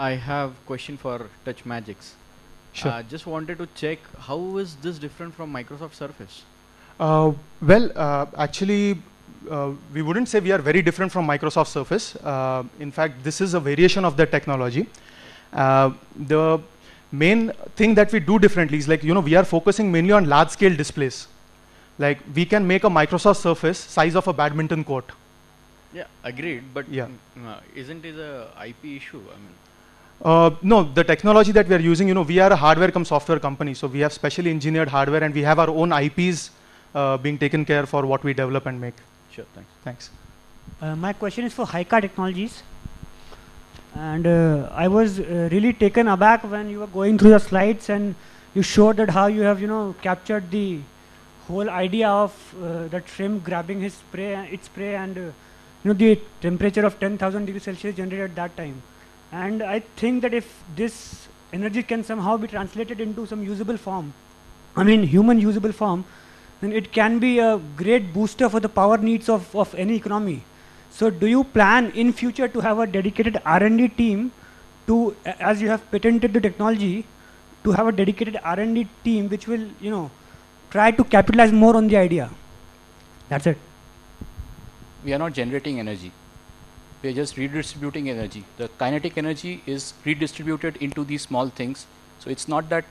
I have question for Touch Magics. Sure. Just wanted to check how is this different from Microsoft Surface? Actually, we wouldn't say we are very different from Microsoft Surface. In fact, this is a variation of the technology. The main thing that we do differently is like, we are focusing mainly on large scale displays. Like we can make a Microsoft Surface size of a badminton court. Yeah, agreed. But Yeah. Isn't it a IP issue? I mean, No, the technology that we are using, we are a hardware come software company. So we have specially engineered hardware and we have our own IPs being taken care for what we develop and make. sure, thanks. Thanks. My question is for Hyka Technologies. And I was really taken aback when you were going through the slides and you showed that how you have, captured the whole idea of that shrimp grabbing its prey and, the temperature of 10,000 degrees Celsius generated at that time. And I think that if this energy can somehow be translated into some usable form, human usable form, then it can be a great booster for the power needs of any economy. So do you plan in future to have a dedicated R&D team to, as you have patented the technology, to have a dedicated R&D team which will, try to capitalize more on the idea? That's it. We are not generating energy. We are just redistributing energy. The kinetic energy is redistributed into these small things. So it's not that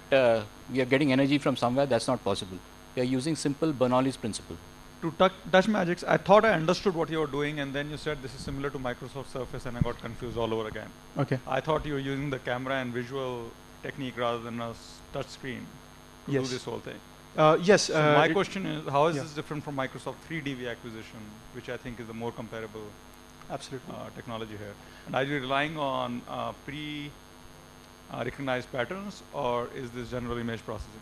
we are getting energy from somewhere. That's not possible. We are using simple Bernoulli's principle. To Touch Magics, I thought I understood what you were doing, and then you said this is similar to Microsoft Surface, and I got confused all over again. Okay. I thought you were using the camera and visual technique rather than a touch screen to do Yes. this whole thing. Yes. So my question is, how is yeah. this different from Microsoft 3DV acquisition, which I think is the more comparable Absolutely. technology here? And are you relying on pre-recognized patterns, or is this general image processing?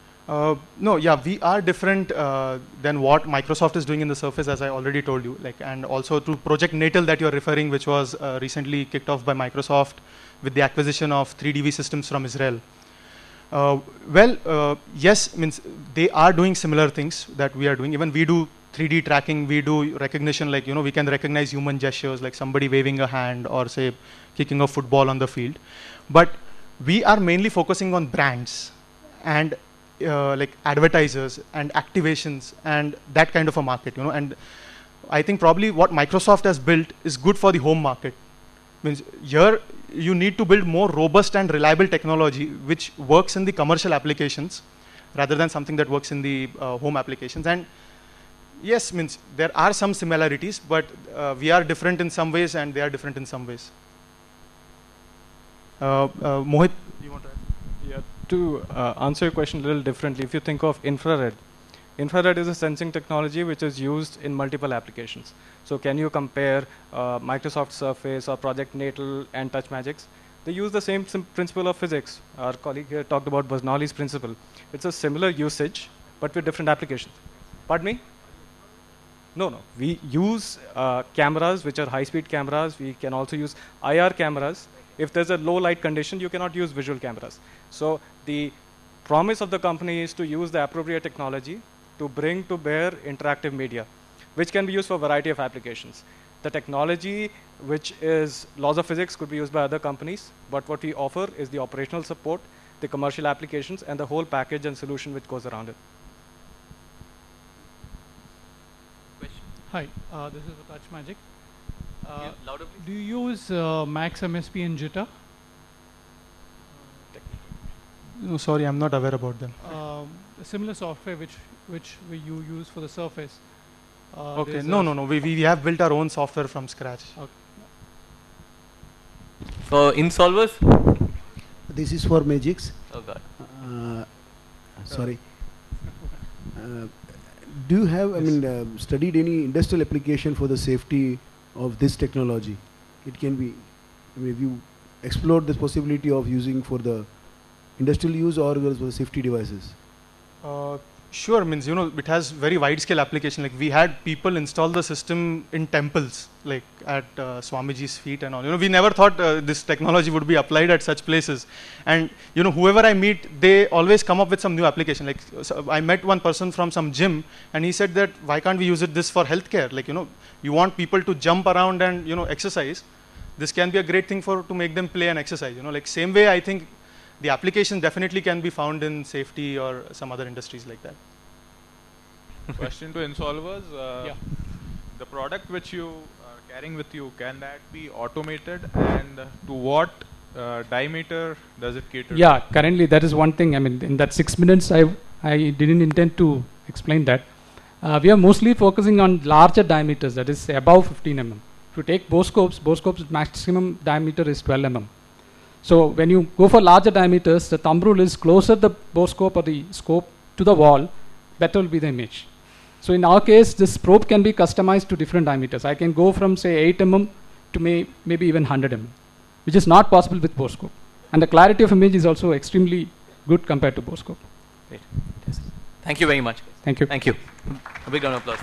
No, yeah, we are different than what Microsoft is doing in the Surface, as I already told you. And also to Project Natal that you're referring, which was recently kicked off by Microsoft with the acquisition of 3DV systems from Israel. Yes, means they are doing similar things that we are doing. Even we do 3D tracking, we do recognition, we can recognize human gestures, like somebody waving a hand or say kicking a football on the field. But we are mainly focusing on brands and like advertisers and activations and that kind of a market, and I think probably what Microsoft has built is good for the home market. Means here you need to build more robust and reliable technology which works in the commercial applications rather than something that works in the home applications. And yes, means there are some similarities, but we are different in some ways and they are different in some ways. Mohit, you want to add? Yeah, to answer your question a little differently, if you think of infrared, infrared is a sensing technology which is used in multiple applications. So can you compare Microsoft Surface or Project Natal and Touch Magics? They use the same principle of physics. Our colleague here talked about Bernoulli's principle. It's a similar usage, but with different applications. Pardon me? No. We use cameras, which are high-speed cameras. We can also use IR cameras. If there's a low light condition, you cannot use visual cameras. So the promise of the company is to use the appropriate technology to bring to bear interactive media, which can be used for a variety of applications. The technology, which is laws of physics, could be used by other companies, but what we offer is the operational support, the commercial applications, and the whole package and solution which goes around it. Hi, this is Touch Magic. Yeah, louder, please. Do you use Max MSP and Jitter? No, sorry, I'm not aware about them. A similar software which you use for the Surface. Okay, no. We have built our own software from scratch. Okay. For Insolvers? This is for Magix. Oh God. Sorry. Do you have, studied any industrial application for the safety of this technology? It can be, have you explored this possibility of using for the industrial use or for the safety devices? Sure, means it has very wide scale application. Like we had people install the system in temples, like at Swamiji's feet and all. We never thought this technology would be applied at such places. And whoever I meet, they always come up with some new application. Like so I met one person from some gym, and he said that why can't we use this for healthcare? Like you want people to jump around and exercise. this can be a great thing to make them play and exercise. You know, like same way I think the application definitely can be found in safety or some other industries like that. Question to Insolvers. Yeah. The product which you are carrying with you, can that be automated, and to what diameter does it cater to? Yeah, currently that is one thing. I mean, in that 6 minutes, I didn't intend to explain that. We are mostly focusing on larger diameters, that is above 15 mm. If you take borescopes maximum diameter is 12 mm. So when you go for larger diameters, the thumb rule is closer the borescope or the scope to the wall, better will be the image. So in our case, this probe can be customized to different diameters. I can go from say 8 mm to maybe even 100 mm, which is not possible with borescope. And the clarity of image is also extremely good compared to borescope. Great. Thank you very much. Thank you. Thank you. A big round of applause.